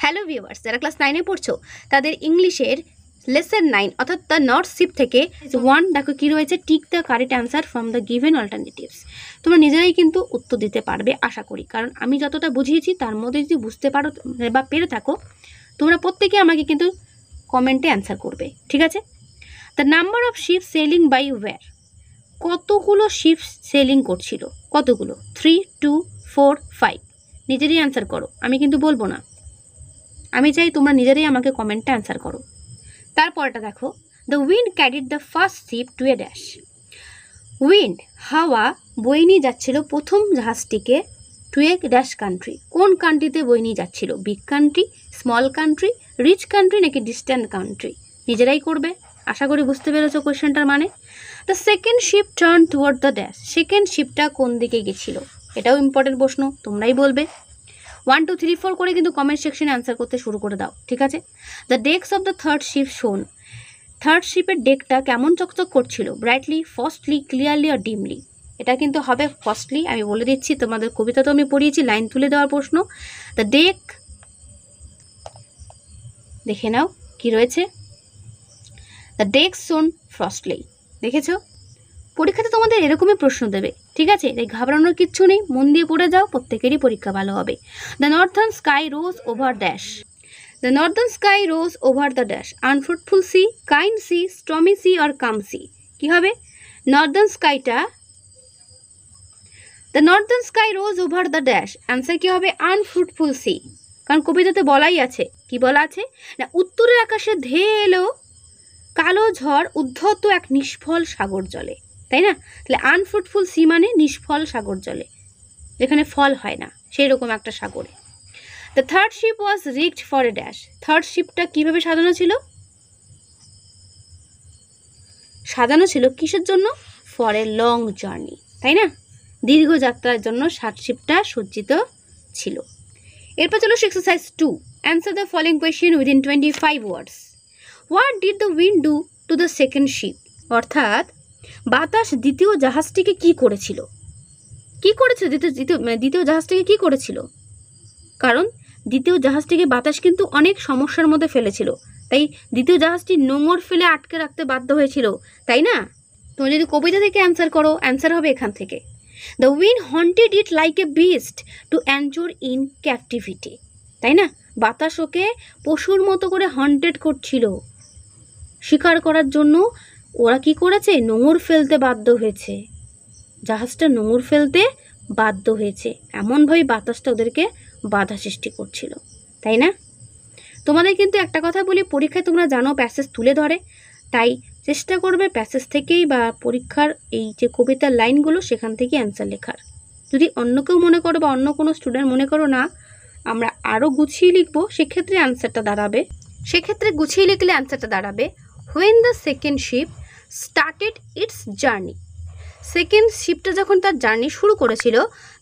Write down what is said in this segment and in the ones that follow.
Hello viewers, যারা class 9-এ পড়ছো তাদের ইংলিশের লেসন 9 অর্থাৎ দ্য নর্থ শিপ থেকে 1 দেখো কি রয়েছে, tick the correct answer from the given alternatives. তোমরা নিজেরাই কিন্তু উত্তর দিতে পারবে আশা করি, কারণ আমি যতটা বুঝিয়েছি তার মধ্যে যদি বুঝতে পারো বা পেরে থাকো তোমরা প্রত্যেকে আমাকে কিন্তু কমেন্টে অ্যান্সার করবে, ঠিক আছে? The number of ship sailing by were, কতগুলো শিপ সেলিং করছিল, কতগুলো? 3, 2, 4, 5। নিজেরই অ্যান্সার করো, আমি কিন্তু বলবো না। আমি চাই তোমরা নিজেরাই আমাকে কমেন্টে অ্যান্সার করো। তারপরটা দেখো, the wind carried the first ship to a dash. Wind হাওয়া বয়ে নিয়ে যাচ্ছিল প্রথম জাহাজটিকে টু এ ড্যাশ কান্ট্রি। কোন কান্ট্রিতে বয়ে নিয়ে যাচ্ছিল? Big country, small country, rich country নাকি ডিস্ট্যান্ট কান্ট্রি? নিজেরাই করবে। আশা করি বুঝতে পেরেছো কোয়েশ্চেনটার মানে। The second ship turn toward the dash, second শিপটা কোন দিকে গেছিল? এটাও ইম্পর্টেন্ট প্রশ্ন, তোমরাই বলবে। 1, 2, 3, 4 করে কিন্তু কমেন্ট সেকশনে অ্যান্সার করতে শুরু করে দাও, ঠিক আছে? The decks of the third sheep শোন, থার্ড শিপের ডেকটা কেমন চকচক করছিল? ব্রাইটলি, ফাস্টলি, ক্লিয়ারলি আর ডিমলি? এটা কিন্তু হবে ফাস্টলি, আমি বলে দিচ্ছি। তোমাদের কবিতা তো আমি পড়িয়েছি, লাইন তুলে দেওয়ার প্রশ্ন। দ্য ডেক, দেখে নাও কি রয়েছে, দ্য ডেক শোন ফাস্টলি। দেখেছ? পরীক্ষাতে তোমাদের এরকমই প্রশ্ন দেবে, ঠিক আছে? তাই ঘাবড়ানোর কিচ্ছু নেই, মন দিয়ে পড়ে যাও, প্রত্যেকেরই পরীক্ষা ভালো হবে। The northern sky rose over dash, the northern sky rose over the dash. Unfruitful sea, kind sea, stormy sea আর কাম সি? কি হবে? নর্দার্ন স্কাইটা, the northern sky rose over the dash, answer কি হবে? Unfruitful sea. কারণ কবিতাতে বলাই আছে, কি বলা আছে না, উত্তরের আকাশে ধেয়ে এলো কালো ঝড় উদ্ধত এক নিষ্ফল সাগর জলে, তাই না? তাহলে আনফ্রুটফুল সি মানে নিষ্ফল সাগর জলে, যেখানে ফল হয় না, সেই রকম একটা সাগরে। The third ship was rigged for a dash, third শিপটা কিভাবে সাজানো ছিল? সাজানো ছিল কিসের জন্য? ফর এ লং জার্নি, তাই না? দীর্ঘ যাত্রার জন্য থার্ড শিপটা সজ্জিত ছিল। এরপর চলো exercise 2, answer the following question within 25 words. What did the wind do to the second sheep, অর্থাৎ বাতাস দ্বিতীয় জাহাজটিকে কি করেছিল? কি করেছিল দ্বিতীয় জাহাজটিকে কি করেছিল? কারণ দ্বিতীয় জাহাজটিকে বাতাস কিন্তু অনেক সমস্যার মধ্যে ফেলেছিল, তাই দ্বিতীয় জাহাজটি নোঙর ফেলে আটকে রাখতে বাধ্য হয়েছিল, তাই না? তুমি যদি কবিতা থেকে অ্যান্সার করো, অ্যান্সার হবে এখান থেকে। The wind haunted it like a beast to endure in captivity, তাই না? বাতাস ওকে পশুর মতো করে হন্টেড করছিল, শিকার করার জন্য ওরা কি করেছে? নোঙর ফেলতে বাধ্য হয়েছে, জাহাজটা নোঙর ফেলতে বাধ্য হয়েছে, এমনভাবে বাতাসটা ওদেরকে বাধা সৃষ্টি করছিল, তাই না? তোমাদের কিন্তু একটা কথা বলি, পরীক্ষায় তোমরা জানো প্যাসেজ তুলে ধরে, তাই চেষ্টা করবে প্যাসেজ থেকেই বা পরীক্ষার এই যে কবিতার লাইনগুলো সেখান থেকে অ্যান্সার লেখার। যদি অন্য কেউ মনে করো বা অন্য কোনো স্টুডেন্ট মনে করো না আমরা আরও গুছিয়ে লিখবো, সেক্ষেত্রে অ্যান্সারটা দাঁড়াবে, সেক্ষেত্রে গুছিয়ে লিখলে অ্যান্সারটা দাঁড়াবে when the second ship started its journey. Second শিপটা যখন তার জার্নি শুরু করেছিল,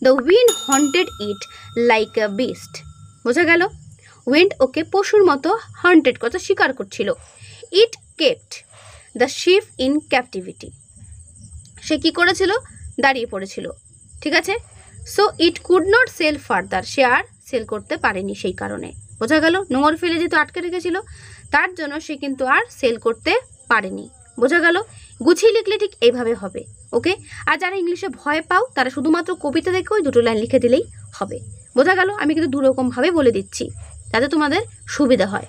the wind haunted it like a beast. বোঝা গেল? উইন্ড ওকে পশুর মতো হন্টেড করতে, শিকার করছিল। It kept the ship in captivity, সে কি করেছিল? দাঁড়িয়ে পড়েছিল, ঠিক আছে? So it could not sail further, সে আর সেল করতে পারেনি সেই কারণে। বোঝা গেল? নোঙর ফেলে যেহেতু আটকে রেখেছিল তার জন্য সে কিন্তু আর সেল করতে পারেনি। বোঝা গেল? গুছিয়ে লিখলে ঠিক এইভাবে হবে, ওকে? আর যারা ইংলিশে ভয় পাও তারা শুধুমাত্র কবিতা দেখে ওই 2 লাইন লিখে দিলেই হবে। বোঝা গেল? আমি কিন্তু 2 রকমভাবে বলে দিচ্ছি যাতে তোমাদের সুবিধা হয়।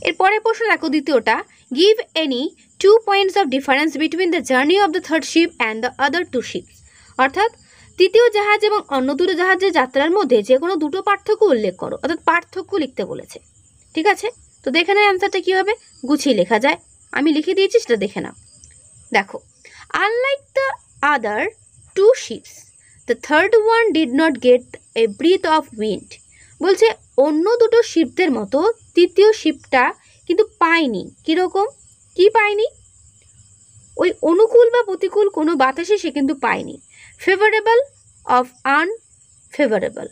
এরপরে প্রশ্ন দেখো, দ্বিতীয়টা, give any 2 points of difference between the journey of the third ship and the other 2 ships, অর্থাৎ তৃতীয় জাহাজ এবং অন্য 2 জাহাজের যাত্রার মধ্যে যে কোনো 2 পার্থক্য উল্লেখ করো, অর্থাৎ পার্থক্য লিখতে বলেছে, ঠিক আছে? তো দেখে নাও অ্যান্সারটা কী হবে, গুছিয়ে লেখা যায়, আমি লিখে দিয়েছি, সেটা দেখে নাও। দেখো, unlike the other 2 ships the third one did not get a breath of wind. বলছে অন্য 2 শিপদের মতো তৃতীয় শিপটা কিন্তু পায়নি, কীরকম? কি পায়নি? ওই অনুকূল বা প্রতিকূল কোনো বাতাসে সে কিন্তু পায়নি। Favourable of unfavourable,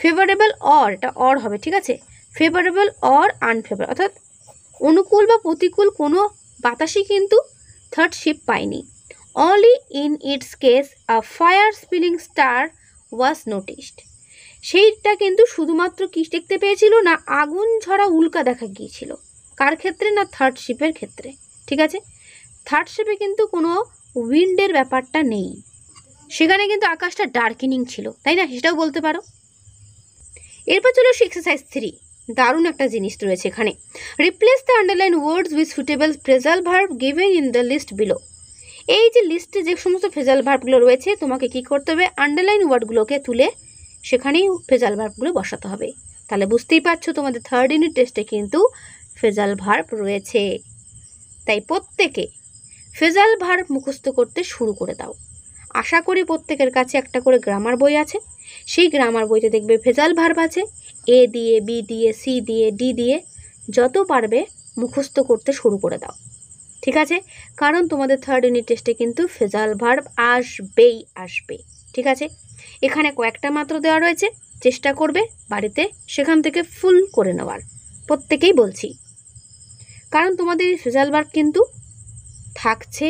favourable or, এটা অর হবে, ঠিক আছে? ফেভারেবল অর আনফেভারেবল, অর্থাৎ অনুকূল বা প্রতিকূল কোনো বাতাসই কিন্তু থার্ড শিপ পায়নি। Only in it's case a fire spilling star was noticed, সেইটা কিন্তু শুধুমাত্র কি দেখতে পেয়েছিল না, আগুন ঝরা উল্কা দেখা গিয়েছিল। কার ক্ষেত্রে না, থার্ড শিপের ক্ষেত্রে। ঠিক আছে, থার্ড শিপে কিন্তু কোনো উইন্ডের ব্যাপারটা নেই, সেখানে কিন্তু আকাশটা ডার্কেনিং ছিল, তাই না, সেটাও বলতে পারো। এরপর চলো এক্সারসাইজ 3, দারুণ একটা জিনিস রয়েছে এখানে। Replace the underline words with suitable phrasal verb given in the list below. এই যে লিস্টে যে সমস্ত ফ্রেজাল ভার্বগুলো রয়েছে, তোমাকে কি করতে হবে, আন্ডারলাইন ওয়ার্ডগুলোকে তুলে সেখানেই ফ্রেজাল ভার্বগুলো বসাতে হবে। তাহলে বুঝতেই পারছো তোমাদের থার্ড ইউনিট টেস্টে কিন্তু ফ্রেজাল ভার্ব রয়েছে। তাই প্রত্যেকে ফ্রেজাল ভার্ব মুখস্থ করতে শুরু করে দাও। আশা করি প্রত্যেকের কাছে একটা করে গ্রামার বই আছে, সেই গ্রামার বইতে দেখবে ফ্রেজাল ভার্ব আছে, এ দিয়ে, বি দিয়ে, সি দিয়ে, ডি দিয়ে, যত পারবে মুখস্থ করতে শুরু করে দাও। ঠিক আছে, কারণ তোমাদের থার্ড ইউনিট টেস্টে কিন্তু ফ্রেজাল ভার্ব আসবেই আসবে। ঠিক আছে, এখানে কয়েকটা মাত্র দেওয়া রয়েছে, চেষ্টা করবে বাড়িতে সেখান থেকে ফুল করে নেওয়ার, প্রত্যেকেই বলছি। কারণ তোমাদের ফ্রেজাল ভার্ব কিন্তু থাকছে,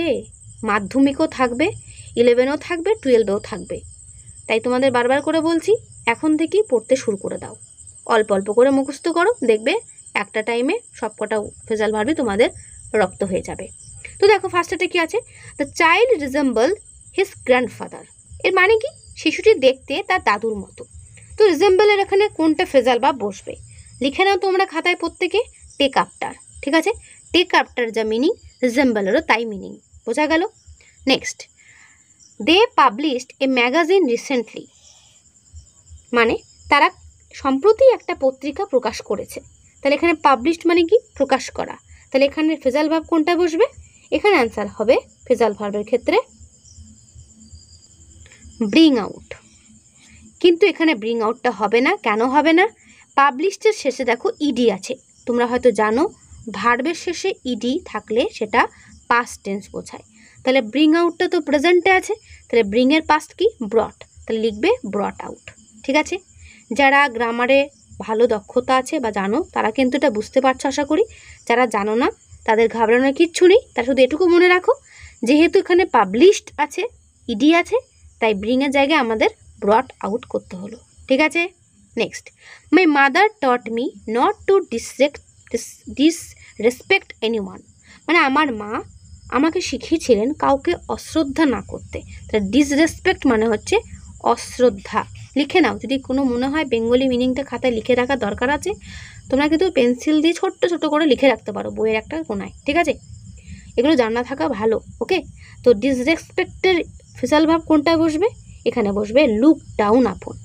মাধ্যমিকও থাকবে, 11ও থাকবে, 12ও থাকবে। তাই তোমাদের বারবার করে বলছি, এখন থেকেই পড়তে শুরু করে দাও, অল্প অল্প করে মুখস্থ করো, দেখবে একটা টাইমে সবকটা ফ্রেজাল ভার্বই তোমাদের রপ্ত হয়ে যাবে। তো দেখো ফার্স্টে কি আছে, the child resemble his grandfather. এর মানে কি, শিশুটি দেখতে তার দাদুর মতো। তো রিজেম্বলের এখানে কোনটা ফ্রেজাল ভার্ব বসবে লিখে নাও তোমরা খাতায় প্রত্যেকে, টেক আফটার। ঠিক আছে, টেক আফটার যা মিনিং, রিজেম্বলেরও তাই মিনিং, বোঝা গেল। Next, they published a magazine recently, মানে তারা সম্প্রতি একটা পত্রিকা প্রকাশ করেছে। তাহলে এখানে পাবলিশড মানে কি, প্রকাশ করা। তাহলে এখানে ফ্রেজাল ভার্ব কোনটা বসবে, এখানে অ্যান্সার হবে ফ্রেজাল ভার্বের ক্ষেত্রে ব্রিং আউট। কিন্তু এখানে ব্রিং আউটটা হবে না, কেন হবে না, পাবলিশডের শেষে দেখো ইডি আছে, তোমরা হয়তো জানো ভার্বের শেষে ইডি থাকলে সেটা পাস্ট টেন্স বোঝায়। তাহলে ব্রিং আউটটা তো প্রেজেন্টে আছে, তাহলে ব্রিং এর পাস্ট কি, ব্রট, তাহলে লিখবে ব্রট আউট। ঠিক আছে, যারা গ্রামারে ভালো দক্ষতা আছে বা জানো তারা কিন্তু এটা বুঝতে পারছো আশা করি। যারা জানো না তাদের ঘাবড়ানোর কিচ্ছু নেই, তারা শুধু এটুকু মনে রাখো, যেহেতু এখানে পাবলিশড আছে, ইডি আছে, তাই ব্রিংয়ের জায়গায় আমাদের ব্রট আউট করতে হলো। ঠিক আছে, next, my mother taught me not to disrespect anyone, মানে আমার মা আমাকে শিখিয়েছিলেন কাউকে অশ্রদ্ধা না করতে। তাহলে ডিসরেসপেক্ট মানে হচ্ছে অশ্রদ্ধা, লিখে নাও, যদি কোনো মনে হয় বেঙ্গলি মিনিংটা খাতায় লিখে রাখার দরকার আছে, তোমরা কিন্তু পেন্সিল দিয়ে ছোট্ট ছোট করে লিখে রাখতে পারো বইয়ের একটা কোনায়। ঠিক আছে, এগুলো জানা থাকা ভালো। ওকে, তো ডিসরেসপেক্টের ফ্রেজাল ভার্ব কোনটা বসবে, এখানে বসবে look down upon.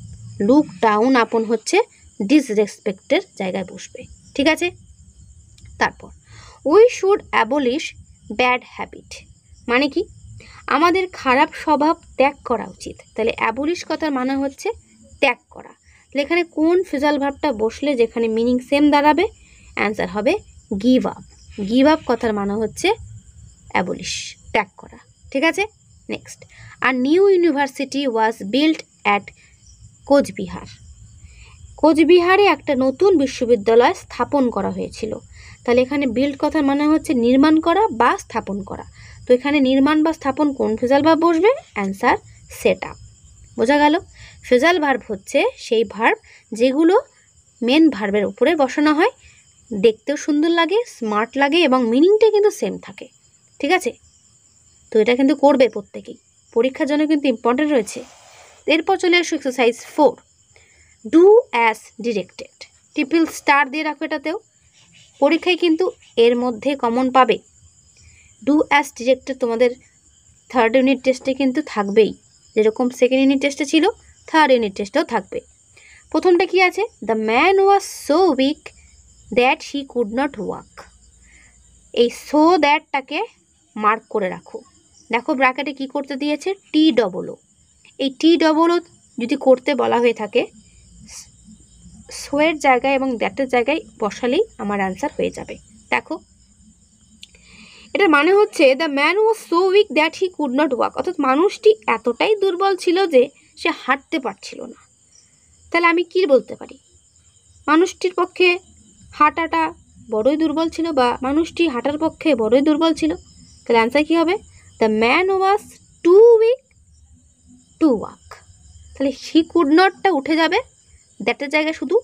Look down upon হচ্ছে ডিসরেসপেক্টের জায়গায় বসবে। ঠিক আছে, তারপর we should abolish bad habit, মানে কি, আমাদের খারাপ স্বভাব ত্যাগ করা উচিত। তাহলে অ্যাবলিশ কথার মানে হচ্ছে ত্যাগ করা। তাহলে এখানে কোন ফ্রেজাল ভার্বটা বসলে যেখানে মিনিং সেম দাঁড়াবে, অ্যান্সার হবে গিভ আপ। গিভ আপ কথার মানে হচ্ছে অ্যাবলিশ, ত্যাগ করা। ঠিক আছে, নেক্সট, আর new university was built at Coochbehar. কোচবিহারে একটা নতুন বিশ্ববিদ্যালয় স্থাপন করা হয়েছিল। তাহলে এখানে বিল্ড কথার মানে হচ্ছে নির্মাণ করা বা স্থাপন করা। তো এখানে নির্মাণ বা স্থাপন কোন ফ্রেজাল ভার্ব বসবে, অ্যান্সার সেট আপ। বোঝা গেল, ফ্রেজাল ভার্ব হচ্ছে সেই ভার্ব যেগুলো মেন ভার্বের উপরে বসানো হয়, দেখতেও সুন্দর লাগে, স্মার্ট লাগে এবং মিনিংটা কিন্তু সেম থাকে। ঠিক আছে, তো এটা কিন্তু করবে প্রত্যেকেই, পরীক্ষার জন্য কিন্তু ইম্পর্টেন্ট রয়েছে। এরপর চলে আসো exercise 4, do as directed. Triple star দিয়ে রাখো এটাতেও, পরীক্ষায় কিন্তু এর মধ্যে কমন পাবে। ডু অ্যাজ ডিরেক্টেড তোমাদের থার্ড ইউনিট টেস্টে কিন্তু থাকবেই, যেরকম সেকেন্ড ইউনিট টেস্টে ছিল থার্ড ইউনিট টেস্টেও থাকবে। প্রথমটা কি আছে, the man was so weak that he could not walk. এই সো দ্যাটটাকে মার্ক করে রাখো। দেখো ব্র্যাকেটে কি করতে দিয়েছে, টি ডবল ও। এই টি ডবল ও যদি করতে বলা হয়ে থাকে, সোয়ের জায়গায় এবং দ্যাটের জায়গায় বসালেই আমার অ্যান্সার হয়ে যাবে। দেখো এটার মানে হচ্ছে the man was so weak that he could not walk, অর্থাৎ মানুষটি এতটাই দুর্বল ছিল যে সে হাঁটতে পারছিল না। তাহলে আমি কি বলতে পারি, মানুষটির পক্ষে হাঁটাটা বড়ই দুর্বল ছিল, বা মানুষটি হাঁটার পক্ষে বড়ই দুর্বল ছিল। তাহলে অ্যান্সার কী হবে, the man was too weak to walk. তাহলে হি কুড নটটা উঠে যাবে, দ্যাটের জায়গায় শুধু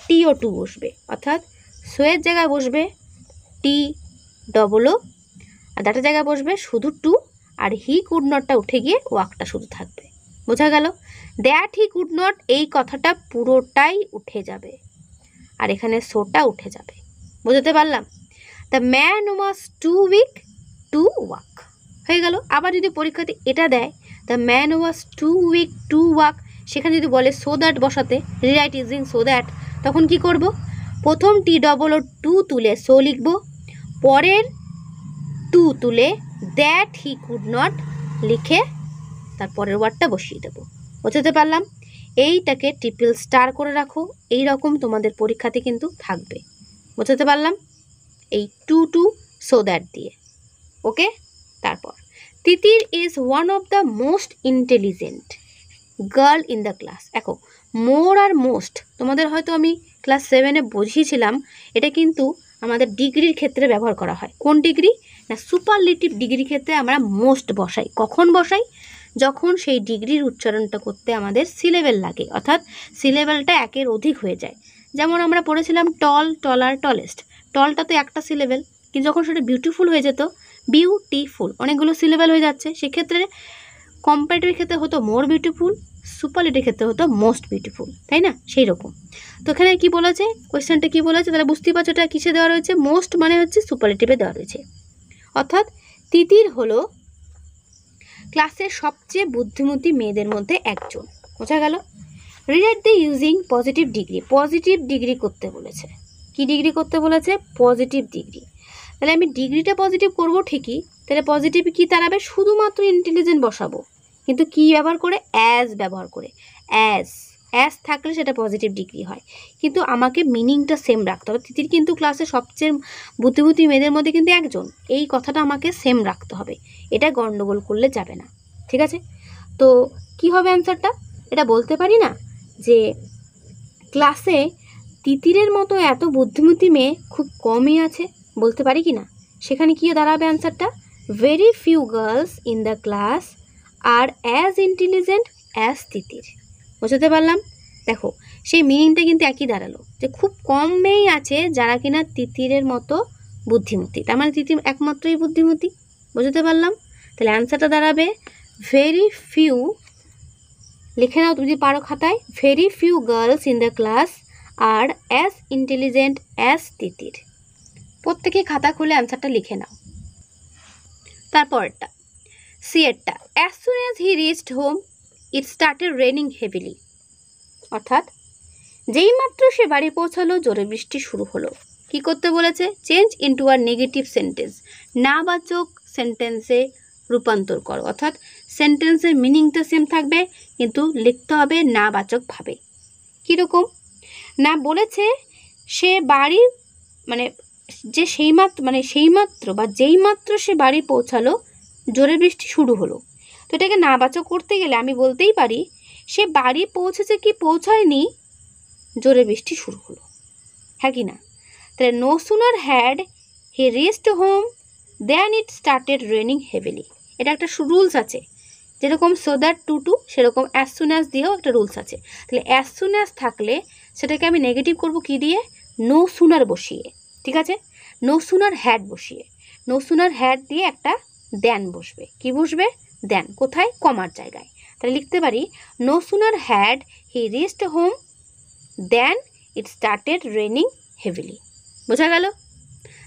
TO2 বসবে, অর্থাৎ সোয়ের জায়গায় বসবে TOO, আর দ্যাটের জায়গায় বসবে শুধু টু, আর হি কুড নটটা উঠে গিয়ে ওয়াকটা শুধু থাকবে। বোঝা গেল? দ্যাট হি কুড নট এই কথাটা পুরোটাই উঠে যাবে, আর এখানে সোটা উঠে যাবে। বুঝতে পারলাম? The man was too weak to walk হয়ে গেল। আবার যদি পরীক্ষাতে এটা দেয়, the man was too weak to walk, সেখানে যদি বলে সো দ্যাট বসাতে, রিরাইট ইউজিং সো দ্যাট, তখন কি করব? প্রথম TOO তুলে সো লিখব, পরের টু তুলে দ্যাট হি কুড নট লিখে তারপরের ওয়ার্ডটা বসিয়ে দেবো। বুঝতে পারলাম? এইটাকে ট্রিপল স্টার করে রাখো, এই রকম তোমাদের পরীক্ষাতে কিন্তু থাকবে। বুঝতে পারলাম? এই টু সো দ্যাট দিয়ে। ওকে? তারপর Titir is one of the most intelligent girl in the class. দেখো, মোর আর মোস্ট তোমাদের হয়তো আমি ক্লাস 7-এ বুঝিয়েছিলাম, এটা কিন্তু আমাদের ডিগ্রির ক্ষেত্রে ব্যবহার করা হয়। কোন ডিগ্রি? না, সুপারলেটিভ ডিগ্রির ক্ষেত্রে আমরা মোস্ট বসাই। কখন বসাই? যখন সেই ডিগ্রির উচ্চারণটা করতে আমাদের সিলেবেল লাগে, অর্থাৎ সিলেবেলটা একের অধিক হয়ে যায়। যেমন আমরা পড়েছিলাম টল, টলার, টলেস্ট। টলটা তো একটা সিলেবেল, কিন্তু যখন সেটা বিউটিফুল হয়ে যেত, বিউটিফুল অনেকগুলো সিলেবেল হয়ে যাচ্ছে, সেক্ষেত্রে কম্পারেটিভের ক্ষেত্রে হতো মোর বিউটিফুল, সুপারলেটিভের ক্ষেত্রে হতো মোস্ট বিউটিফুল, তাই না? সেই রকম। তো এখানে কি বলেছে, কোয়েশ্চেনটা কি বলেছে, তাহলে বুঝতেই পারছো এটা কিসে দেওয়া রয়েছে। মোস্ট মানে হচ্ছে সুপারলেটিভে দেওয়া রয়েছে, অর্থাৎ তিতির হলো ক্লাসের সবচেয়ে বুদ্ধিমতী মেয়েদের মধ্যে একজন। বোঝা গেল? Relate the using positive degree. Positive degree করতে বলেছে। কি ডিগ্রি করতে বলেছে? Positive degree. তাহলে আমি ডিগ্রিটা পজিটিভ করব ঠিকই, তাহলে পজিটিভ কি দাঁড়াবে? শুধুমাত্র ইন্টেলিজেন্ট বসাবো, কিন্তু কি ব্যবহার করে? অ্যাজ ব্যবহার করে। অ্যাজ থাকলে সেটা পজিটিভ ডিগ্রি হয়, কিন্তু আমাকে মিনিংটা সেম রাখতে হবে। তিতির কিন্তু ক্লাসে সবচেয়ে বুদ্ধিমতী মেয়েদের মধ্যে কিন্তু একজন, এই কথাটা আমাকে সেম রাখতে হবে, এটা গণ্ডগোল করলে যাবে না। ঠিক আছে? তো কি হবে অ্যান্সারটা? এটা বলতে পারি না যে ক্লাসে তিতিরের মতো এত বুদ্ধিমতী মেয়ে খুব কমই আছে, বলতে পারি কি না? সেখানে কি দাঁড়াবে অ্যান্সারটা? Very few girls in the class are as intelligent as Titir. বুঝতে পারলাম? দেখো, সেই মিনিংটা কিন্তু একই দাঁড়ালো, যে খুব কম মেয়েই আছে যারা কিনা তিতিরের মতো বুদ্ধিমতী, তার মানে তিতির একমাত্রই বুদ্ধিমতী। বুঝতে পারলাম? তাহলে অ্যান্সারটা দাঁড়াবে ভেরি ফিউ, লিখে নাও তুমি যদি পারো খাতায়, very few girls in the class are as intelligent as Titir. প্রত্যেকে খাতা খুলে অ্যান্সারটা লিখে নাও। তারপরটা সিয়েরটা, as soon as he reached home it started raining heavily, অর্থাৎ যেই মাত্র সে বাড়ি পৌঁছালো জোরে বৃষ্টি শুরু হলো। কি করতে বলেছে? Change into a negative sentence, নাবাচক সেন্টেন্সে রূপান্তর করো, অর্থাৎ সেন্টেন্সের মিনিংটা সেম থাকবে, কিন্তু লিখতে হবে নাবাচকভাবে। কীরকম? না, বলেছে সে বাড়ি মানে যে সেইমাত্র বা যেই মাত্র সে বাড়ি পৌঁছালো জোরে বৃষ্টি শুরু হলো। তো এটাকে নাবাচক করতে গেলে আমি বলতেই পারি সে বাড়ি পৌঁছেছে কি পৌঁছায়নি, জোরে বৃষ্টি শুরু হলো। হ্যাঁ কি না? তাহলে no sooner had he reached home than it started raining heavily. এটা একটা রুলস আছে, যেরকম সো দ্যাট টু সেরকম অ্যাজ সুন অ্যাজ দিয়েও একটা রুলস আছে। তাহলে অ্যাজ সুন অ্যাজ থাকলে সেটাকে আমি নেগেটিভ করব কি দিয়ে? নো সুনার বসিয়ে। ঠিক আছে? নো সুনার হ্যাড বসিয়ে, নো সুনার হ্যাড দিয়ে একটা দেন বসবে। কি বসবে? দেন। কোথায়? কমার জায়গায়। তাহলে লিখতে পারি no sooner had he reached home than it started raining heavily. বোঝা গেল?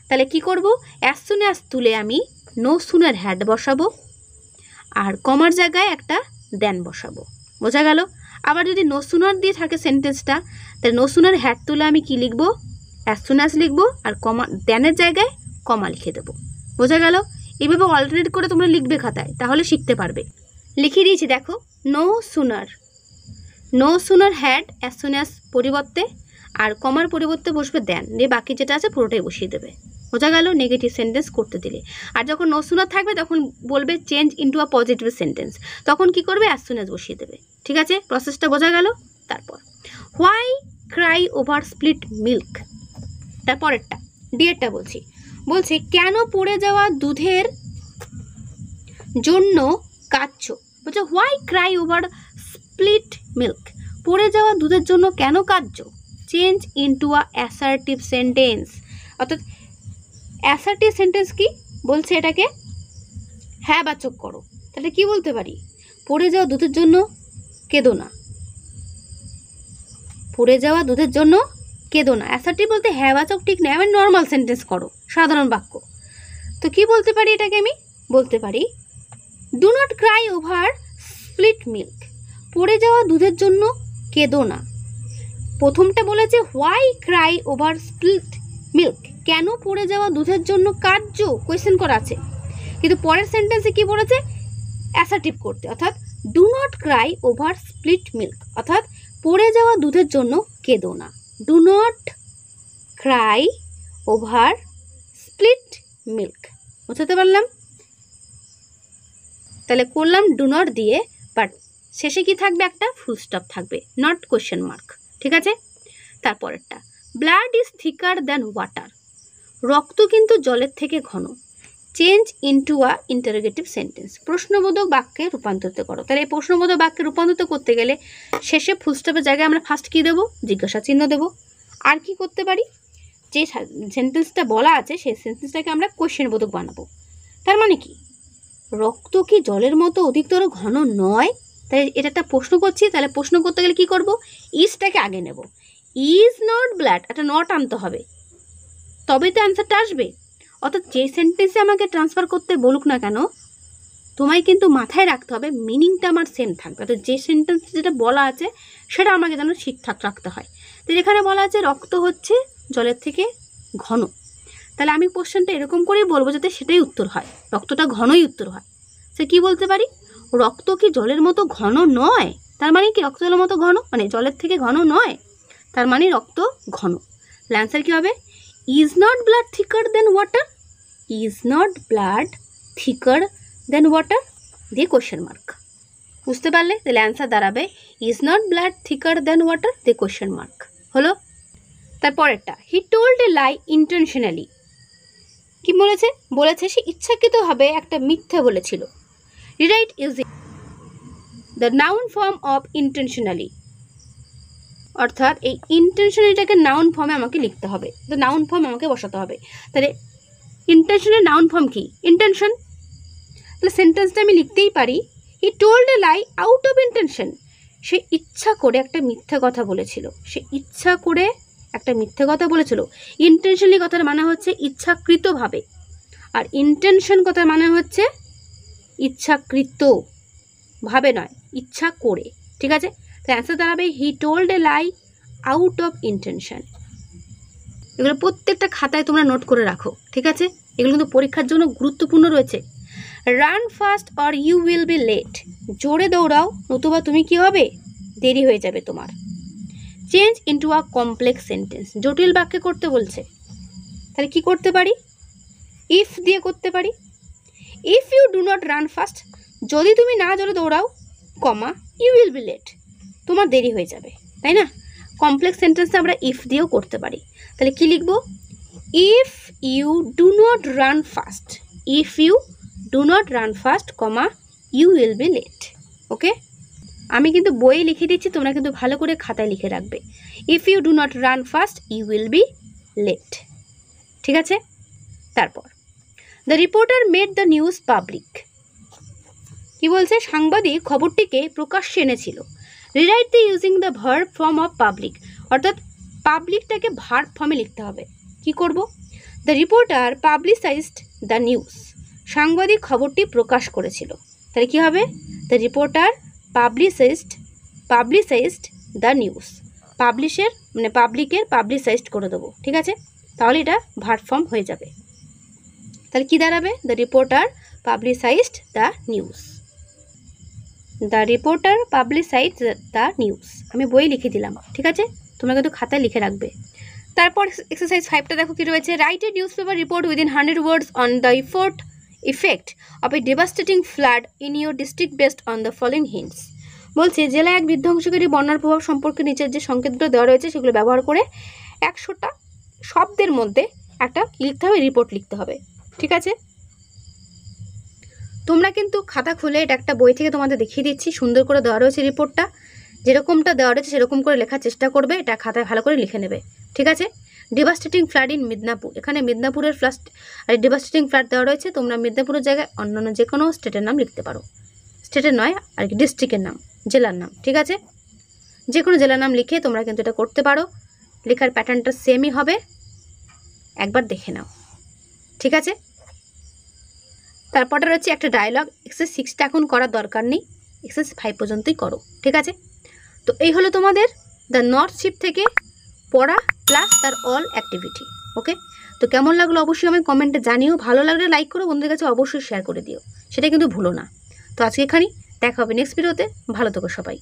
তাহলে কি করব? অ্যাজ সুন অ্যাজ তুলে আমি নো সুনার হ্যাড বসাবো, আর কমার জায়গায় একটা দেন বসাবো। বোঝা গেল? আবার যদি নো সুনার দিয়ে থাকে সেন্টেন্সটা, তাহলে নো সুনার হ্যাড তুলে আমি কি লিখবো? অ্যাজ সুন অ্যাজ লিখবো, আর কমা দেনের জায়গায় কমা লিখে দেবো। বোঝা গেল? এইভাবে অল্টারনেট করে তোমরা লিখবে খাতায়, তাহলে শিখতে পারবে। লিখে দিয়েছি দেখো, no sooner had as soon as পরিবর্তে, আর কমার পরিবর্তে বসবে দেন, দিয়ে বাকি যেটা আছে পুরোটাই বসিয়ে দেবে। বোঝা গেল? নেগেটিভ সেন্টেন্স করতে দিলে। আর যখন নো সুনার থাকবে তখন বলবে চেঞ্জ ইনটু আ পজিটিভ সেন্টেন্স, তখন কি করবে? অ্যাজ সুন অ্যাজ বসিয়ে দেবে। ঠিক আছে? প্রসেসটা বোঝা গেল? তারপর why Cry over split milk, তারপরেরটা ডিএরটা বলছি কেন পড়ে যাওয়া দুধের জন্য কাঁদছো। বলছে why Cry over split milk, পড়ে যাওয়া দুধের জন্য কেন কার্য, চেঞ্জ ইনটু আ অ্যাসার্টিভ সেন্টেন্স। অর্থাৎ অ্যাসার্টিভ সেন্টেন্স কি বলছে, এটাকে হ্যাঁ বাচক করো। তাহলে কি বলতে পারি, পড়ে যাওয়া দুধের জন্য কেঁদো না, পড়ে যাওয়া দুধের জন্য কেঁদো না। অ্যাসার্টিভ বলতে হ্যাঁ বাচক ঠিক নেই, আমি নর্মাল সেন্টেন্স করো, সাধারণ বাক্য। তো কি বলতে পারি এটাকে, আমি বলতে পারি do not Cry over split milk, পড়ে যাওয়া দুধের জন্য কেঁদো না। প্রথমটা বলেছে why Cry over split milk, কেন পড়ে যাওয়া দুধের জন্য কার্য, কোয়েশ্চেন করা আছে। কিন্তু পরের সেন্টেন্সে কি বলেছে, অ্যাসার্টিভ করতে, অর্থাৎ do not Cry over split milk, অর্থাৎ পড়ে যাওয়া দুধের জন্য কেঁদো না। Do not Cry over split milk, বুঝতে পারলাম? তাহলে করলাম ডু নট দিয়ে, বাট শেষে কি থাকবে, একটা ফুল স্টপ থাকবে, নট কোয়েশ্চেন মার্ক। ঠিক আছে, তারপরেরটা ব্লাড ইজ থিকার দ্যান ওয়াটার, রক্ত কিন্তু জলের থেকে ঘন, চেঞ্জ ইনটু আ ইন্টারোগেটিভ সেন্টেন্স, প্রশ্নবোধক বাক্যে রূপান্তরিত করো। তাহলে এই প্রশ্নবোধক বাক্যে রূপান্তরিত করতে গেলে শেষে ফুল স্টপের জায়গায় আমরা ফার্স্ট কী দেবো, জিজ্ঞাসা চিহ্ন দেবো। আর কি করতে পারি, যে সেন্টেন্সটা বলা আছে সেই সেন্টেন্সটাকে আমরা কোয়েশ্চেনবোধক বানাবো। তার মানে কি, রক্ত কি জলের মতো অধিকতর ঘন নয়, তাই এটা একটা প্রশ্ন করছি। তাহলে প্রশ্ন করতে গেলে কি করব, ইজটাকে আগে নেব, ইজ নট ব্লাড, একটা নট আনতে হবে, তবেই তো অ্যান্সারটা আসবে। অর্থাৎ যে সেন্টেন্সে আমাকে ট্রান্সফার করতে বলুক না কেন, তোমায় কিন্তু মাথায় রাখতে হবে মিনিংটা আমার সেম থাকবে। অর্থাৎ যে সেন্টেন্স যেটা বলা আছে সেটা আমাকে যেন ঠিকঠাক রাখতে হয়। তো এখানে বলা আছে রক্ত হচ্ছে জলের থেকে ঘন, তাহলে আমি কোশ্চেনটা এরকম করেই বলবো যাতে সেটাই উত্তর হয়, রক্তটা ঘনই উত্তর হয়। সে কি বলতে পারি, রক্ত কি জলের মতো ঘন নয়, তার মানে কি রক্ত জলের মতো ঘন, মানে জলের থেকে ঘন নয়, তার মানে রক্ত ঘন। অ্যান্সার কি হবে, is not blood thicker than water, is not blood thicker than water দিয়ে কোয়েশ্চেন মার্ক। বুঝতে পারলে? তাহলে অ্যান্সার দাঁড়াবে is not blood thicker than water দিয়ে কোয়েশ্চেন মার্ক। হলো? তারপরেরটা হি টোল্ড এ লাই ইন্টেনশনালি, কি বলেছে, বলেছে সে ইচ্ছাকৃতভাবে একটা মিথ্যা বলেছিল। Rewrite using the noun form of intentionally, অর্থাৎ এই ইন্টেনশনালিটাকে নাউন ফর্মে আমাকে লিখতে হবে, তো নাউন ফর্ম আমাকে বসাতে হবে। তাহলে ইন্টেনশনের নাউন ফর্ম কি, ইন্টেনশন। তাহলে সেন্টেন্সটা আমি লিখতেই পারি he told a lie out of intention, সে ইচ্ছা করে একটা মিথ্যা কথা বলেছিল, সে ইচ্ছা করে একটা মিথ্যে কথা বলেছিল। ইন্টেনশনালি কথার মানে হচ্ছে ইচ্ছাকৃতভাবে, আর ইন্টেনশন কথার মানে হচ্ছে ইচ্ছাকৃতভাবে নয়, ইচ্ছা করে। ঠিক আছে, তো অ্যান্সার দাঁড়াবে হি told a lie out of intention. এগুলো প্রত্যেকটা খাতায় তোমরা নোট করে রাখো। ঠিক আছে, এগুলো কিন্তু পরীক্ষার জন্য গুরুত্বপূর্ণ রয়েছে। Run fast or you will be late, জোরে দৌড়াও নতুবা তুমি কি হবে, দেরি হয়ে যাবে তোমার। Change into a complex sentence, জটিল বাক্যে করতে বলছে, তাহলে কি করতে পারি, ইফ দিয়ে করতে পারি। If you do not run fast, যদি তুমি না জোরে দৌড়াও, comma you will be late, তোমার দেরি হয়ে যাবে, তাই না? কমপ্লেক্স সেন্টেন্সে আমরা ইফ দিয়েও করতে পারি। তাহলে কি লিখবো, if you do not run fast, if you do not run fast, comma you will be late. Okay, আমি কিন্তু বইয়ে লিখে দিচ্ছি, তোমরা কিন্তু ভালো করে খাতায় লিখে রাখবে। If you do not run fast you will be late. ঠিক আছে, তারপর the reporter made the news public, কি বলছে, সাংবাদিক খবরটিকে প্রকাশ্যে এনেছিল। Rewrite the using the verb form of public, অর্থাৎ পাবলিকটাকে ভার্ব ফর্মে লিখতে হবে। কি করব, the reporter publicized the news, সাংবাদিক খবরটি প্রকাশ করেছিল। তাহলে কি হবে, the reporter publicized the news, পাবলিশের মানে পাবলিকের পাবলিসাইজড করে দেবো। ঠিক আছে, তাহলে এটা ভার্ব ফর্ম হয়ে যাবে। তাহলে কি দাঁড়াবে, the reporter publicized the news, the reporter publicized the news. আমি বই লিখে দিলাম। ঠিক আছে, তোমরা কিন্তু খাতায় লিখে রাখবে। তারপর এক্সারসাইজ 5টা দেখো কি রয়েছে, write a news paper report within 100 words on the effect of a devastating flood in your district based on the following hints। বলছে জেলায় এক বিধ্বংসকারী বন্যার প্রভাব সম্পর্কে নিচের যে সংকেতগুলো দেওয়া রয়েছে সেগুলো ব্যবহার করে 100টা শব্দের মধ্যে একটা লিখতে হবে, রিপোর্ট লিখতে হবে। ঠিক আছে, তোমরা কিন্তু খাতা খুলে এটা একটা বই থেকে তোমাদের দেখিয়ে দিচ্ছি, সুন্দর করে দেওয়া রয়েছে রিপোর্টটা। যেরকমটা দেওয়া রয়েছে সেরকম করে লেখার চেষ্টা করবে, এটা খাতায় ভালো করে লিখে নেবে, ঠিক আছে। ডিভাস্টেটিং ফ্লাড ইন মিদনাপুর, এখানে মিদনাপুরের ডিভাস্টেটিং ফ্লাড দেওয়া রয়েছে, তোমরা মিদনাপুরের জায়গায় অন্যান্য যে কোনো স্টেটের নাম লিখতে পারো, স্টেটের নয় আর কি, ডিস্ট্রিক্টের নাম, জেলার নাম, ঠিক আছে। যে কোনো জেলার নাম লিখে তোমরা কিন্তু এটা করতে পারো, লেখার প্যাটার্নটা সেমই হবে, একবার দেখে নাও, ঠিক আছে। তারপরটা রয়েছে একটা ডায়লগ, এক্সারসাইজ 6টা এখন করার দরকার নেই, এক্সারসাইজ 5 পর্যন্তই করো, ঠিক আছে। তো এই হলো তোমাদের দ্য নর্থ শিফট থেকে পড়া প্লাস তার অল অ্যাক্টিভিটি, ওকে। তো কেমন লাগলো অবশ্যই আমি কমেন্টে জানিও, ভালো লাগলে লাইক করো, বন্ধুদের কাছে অবশ্যই শেয়ার করে দিও, সেটা কিন্তু ভুলো না। তো আজকে এখানেই দেখা হবে নেক্সট ভিডিওতে, ভালো থেকো সবাই।